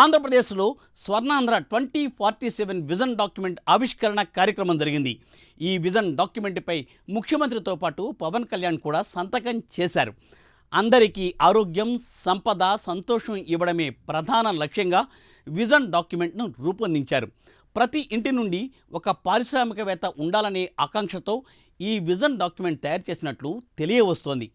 ఆంధ్రప్రదేశ్లో Swarnandhra 2047 vision document ఆవిష్కరణ కార్యక్రమం జరిగింది. ఈ విజన్ డాక్యుమెంట్పై ముఖ్యమంత్రితో పాటు పవన్ కళ్యాణ్ కూడా సంతకం చేశారు. అందరికీ ఆరోగ్యం, సంపద, సంతోషం ఇవ్వడమే ప్రధాన లక్ష్యంగా విజన్ డాక్యుమెంట్ను రూపొందించారు. ప్రతి ఇంటి నుండి ఒక పారిశ్రామికవేత్త ఉండాలనే ఆకాంక్షతో ఈ విజన్ డాక్యుమెంట్ తయారు చేసినట్లు తెలియవస్తోంది.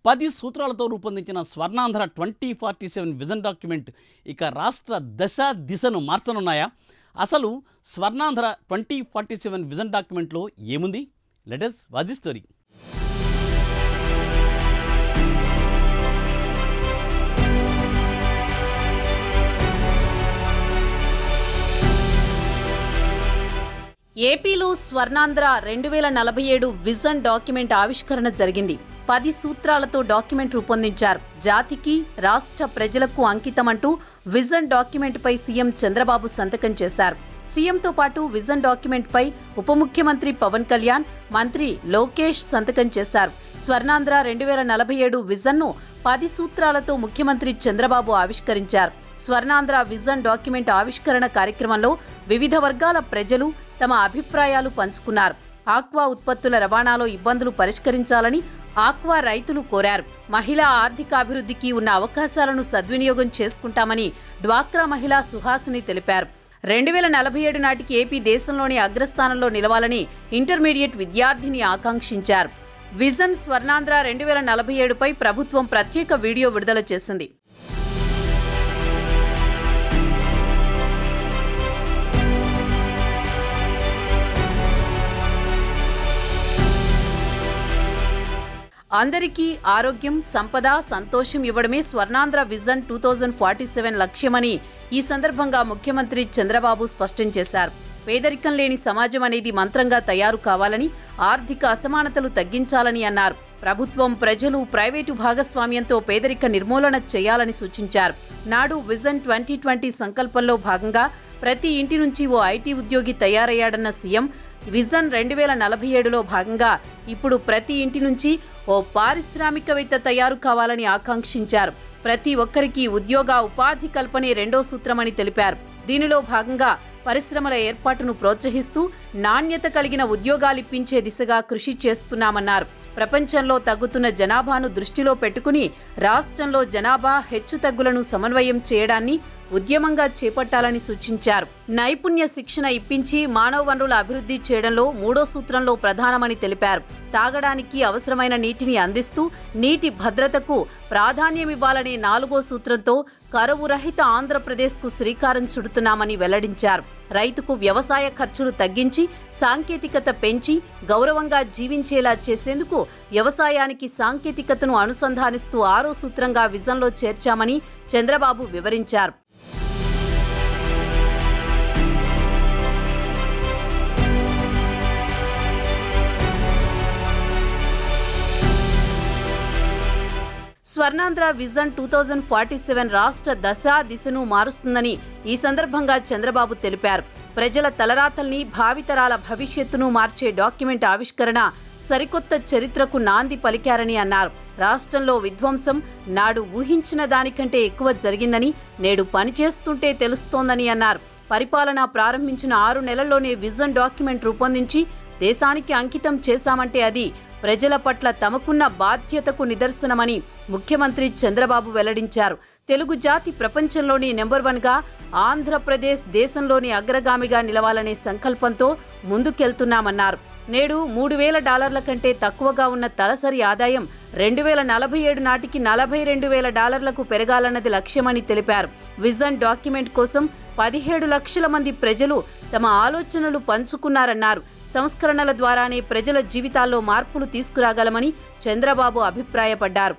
10 సూత్రాలతో రూపొందించిన స్వర్ణాంధ్ర 2047 విజన్ డాక్యుమెంట్ ఇక రాష్ట్ర దశ దిశను మార్చనున్నాయా? అసలు స్వర్ణాంధ్ర 2047 విజన్ డాక్యుమెంట్లో ఏముంది? Let us watch the story. ఏపీలో స్వర్ణాంధ్ర 2047 విజన్ డాక్యుమెంట్ ఆవిష్కరణ జరిగింది. 10 సూత్రాలతో డాక్యుమెంట్ రూపొందించారు. జాతికి, రాష్ట్ర ప్రజలకు అంకితమంటూ విజన్ డాక్యుమెంట్పై సీఎం చంద్రబాబు సంతకం చేశారు. సీఎంతో పాటు విజన్ డాక్యుమెంట్పై ఉప ముఖ్యమంత్రి పవన్ కళ్యాణ్, మంత్రి లోకేష్ సంతకం చేశారు. స్వర్ణాంధ్ర 2047 విజన్ను 10 సూత్రాలతో ముఖ్యమంత్రి చంద్రబాబు ఆవిష్కరించారు. స్వర్ణాంధ్ర విజన్ డాక్యుమెంట్ ఆవిష్కరణ కార్యక్రమంలో వివిధ వర్గాల ప్రజలు తమ అభిప్రాయాలు పంచుకున్నారు. ఆక్వా ఉత్పత్తుల రవాణాలో ఇబ్బందులు పరిష్కరించాలని ఆక్వా రైతులు కోరారు. మహిళా ఆర్థికాభివృద్ధికి ఉన్న అవకాశాలను సద్వినియోగం చేసుకుంటామని డ్వాక్రా మహిళా సుహాసిని తెలిపారు. 2047 నాటికి ఏపీ దేశంలోని అగ్రస్థానంలో నిలవాలని ఇంటర్మీడియట్ విద్యార్థిని ఆకాంక్షించారు. విజన్ స్వర్ణాంధ్ర 2047పై ప్రభుత్వం ప్రత్యేక వీడియో విడుదల చేసింది. అందరికీ ఆరోగ్యం, సంపద, సంతోషం ఇవ్వడమే స్వర్ణాంధ్ర విజన్ 2047 లక్ష్యమని ఈ సందర్భంగా ముఖ్యమంత్రి చంద్రబాబు స్పష్టం చేశారు. పేదరికం లేని సమాజం అనేది మంత్రంగా తయారు కావాలని, ఆర్థిక అసమానతలు తగ్గించాలని అన్నారు. ప్రభుత్వం, ప్రజలు, ప్రైవేటు భాగస్వామ్యంతో పేదరిక నిర్మూలన చేయాలని సూచించారు. నాడు విజన్ 2020 సంకల్పంలో భాగంగా ప్రతి ఇంటి నుంచి ఓ ఐటీ ఉద్యోగి తయారయ్యాడన్న సీఎం, విజన్ 2047లో భాగంగా ఇప్పుడు ప్రతి ఇంటి నుంచి ఓ పారిశ్రామికవేత్త తయారు కావాలని ఆకాంక్షించారు. ప్రతి ఒక్కరికి ఉద్యోగ, ఉపాధి కల్పనే రెండో సూత్రమని తెలిపారు. దీనిలో భాగంగా పరిశ్రమల ఏర్పాటును ప్రోత్సహిస్తూ నాణ్యత కలిగిన ఉద్యోగాలిప్పించే దిశగా కృషి చేస్తున్నామన్నారు. ప్రపంచంలో తగ్గుతున్న జనాభాను దృష్టిలో పెట్టుకుని రాష్ట్రంలో జనాభా హెచ్చుతగ్గులను సమన్వయం చేయడాన్ని ఉద్యమంగా చేపట్టాలని సూచించారు. నైపుణ్య శిక్షణ ఇప్పించి మానవ వనరుల అభివృద్ధి చేయడంలో మూడో సూత్రంలో ప్రధానమని తెలిపారు. తాగడానికి అవసరమైన నీటిని అందిస్తూ నీటి భద్రతకు ప్రాధాన్యమివ్వాలనే 4వ సూత్రంతో కరువు రహిత ఆంధ్రప్రదేశ్కు శ్రీకారం చుడుతున్నామని వెల్లడించారు. రైతుకు వ్యవసాయ ఖర్చులు తగ్గించి, సాంకేతికత పెంచి గౌరవంగా జీవించేలా చేసేందుకు వ్యవసాయానికి సాంకేతికతను అనుసంధానిస్తూ 6వ సూత్రంగా విజన్లో చేర్చామని చంద్రబాబు వివరించారు. స్వర్ణాంధ్ర విజన్ 2047 రాష్ట్ర దశ దిశను మారుస్తుందని ఈ సందర్భంగా చంద్రబాబు తెలిపారు. ప్రజల తలరాతల్ని, భావితరాల భవిష్యత్తును మార్చే డాక్యుమెంట్ ఆవిష్కరణ సరికొత్త చరిత్రకు నాంది పలికారని అన్నారు. రాష్ట్రంలో విధ్వంసం నాడు ఊహించిన దానికంటే ఎక్కువ జరిగిందని, నేడు పనిచేస్తుంటే తెలుస్తోందని అన్నారు. పరిపాలన ప్రారంభించిన 6 నెలల్లోనే విజన్ డాక్యుమెంట్ రూపొందించి దేశానికి అంకితం చేశామంటే అది ప్రజల పట్ల తమకున్న బాధ్యతకు నిదర్శనమని ముఖ్యమంత్రి చంద్రబాబు వెల్లడించారు. తెలుగు జాతి ప్రపంచంలోని నెంబర్ 1గా, ఆంధ్రప్రదేశ్ దేశంలోని అగ్రగామిగా నిలవాలనే సంకల్పంతో ముందుకెళ్తున్నామన్నారు. నేడు $3,000 కంటే తక్కువగా ఉన్న తలసరి ఆదాయం 2047 నాటికి $42,000 పెరగాలన్నది లక్ష్యమని తెలిపారు. విజన్ డాక్యుమెంట్ కోసం 17 లక్షల మంది ప్రజలు తమ ఆలోచనలు పంచుకున్నారన్నారు. సంస్కరణల ద్వారానే ప్రజల జీవితాల్లో మార్పులు తీసుకురాగలమని చంద్రబాబు అభిప్రాయపడ్డారు.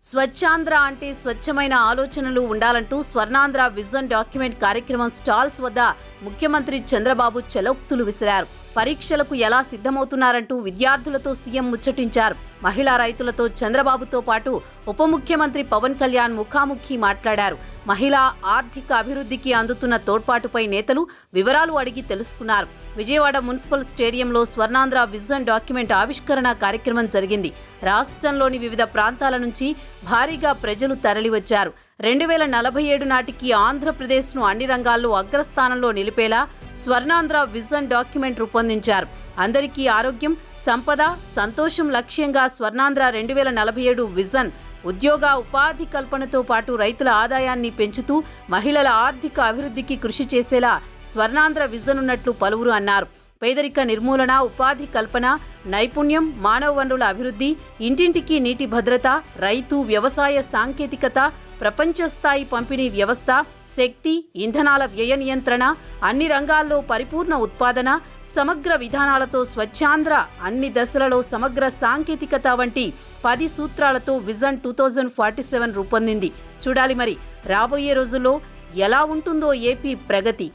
స్వచ్ఛాంధ్ర అంటే స్వచ్ఛమైన ఆలోచనలు ఉండాలంటూ స్వర్ణాంధ్ర విజన్ డాక్యుమెంట్ కార్యక్రమం స్టాల్స్ వద్ద ముఖ్యమంత్రి చంద్రబాబు చలోక్తులు విసిరారు. పరీక్షలకు ఎలా సిద్ధమవుతున్నారంటూ విద్యార్థులతో సీఎం ముచ్చటించారు. మహిళా రైతులతో చంద్రబాబుతో పాటు ఉప ముఖ్యమంత్రి పవన్ కళ్యాణ్ ముఖాముఖి మాట్లాడారు. మహిళా ఆర్థిక అభివృద్ధికి అందుతున్న తోడ్పాటుపై నేతలు వివరాలు అడిగి తెలుసుకున్నారు. విజయవాడ మున్సిపల్ స్టేడియంలో స్వర్ణాంధ్ర విజన్ డాక్యుమెంట్ ఆవిష్కరణ కార్యక్రమం జరిగింది. రాష్ట్రంలోని వివిధ ప్రాంతాల నుంచి భారీగా ప్రజలు తరలివచ్చారు. 2047 నాటికి ఆంధ్రప్రదేశ్ను అన్ని రంగాల్లో అగ్రస్థానంలో నిలిపేలా స్వర్ణాంధ్ర విజన్ డాక్యుమెంట్ రూపొందించారు. అందరికీ ఆరోగ్యం, సంపద, సంతోషం లక్ష్యంగా స్వర్ణాంధ్ర 2047 విజన్ ఉద్యోగ ఉపాధి కల్పనతో పాటు రైతుల ఆదాయాన్ని పెంచుతూ మహిళల ఆర్థిక అభివృద్ధికి కృషి చేసేలా స్వర్ణాంధ్ర విజన్ ఉన్నట్లు పలువురు అన్నారు. పేదరిక నిర్మూలన, ఉపాధి కల్పన, నైపుణ్యం, మానవ వనరుల అభివృద్ధి, ఇంటింటికి నీటి భద్రత, రైతు, వ్యవసాయ సాంకేతికత, ప్రపంచ స్థాయి పంపిణీ వ్యవస్థ, శక్తి, ఇంధనాల వ్యయ నియంత్రణ, అన్ని రంగాల్లో పరిపూర్ణ ఉత్పాదన, సమగ్ర విధానాలతో స్వచ్ఛాంధ్ర, అన్ని దశలలో సమగ్ర సాంకేతికత వంటి 10 సూత్రాలతో విజన్ 2047 రూపొందింది. చూడాలి మరి రాబోయే రోజుల్లో ఎలా ఉంటుందో ఏపీ ప్రగతి.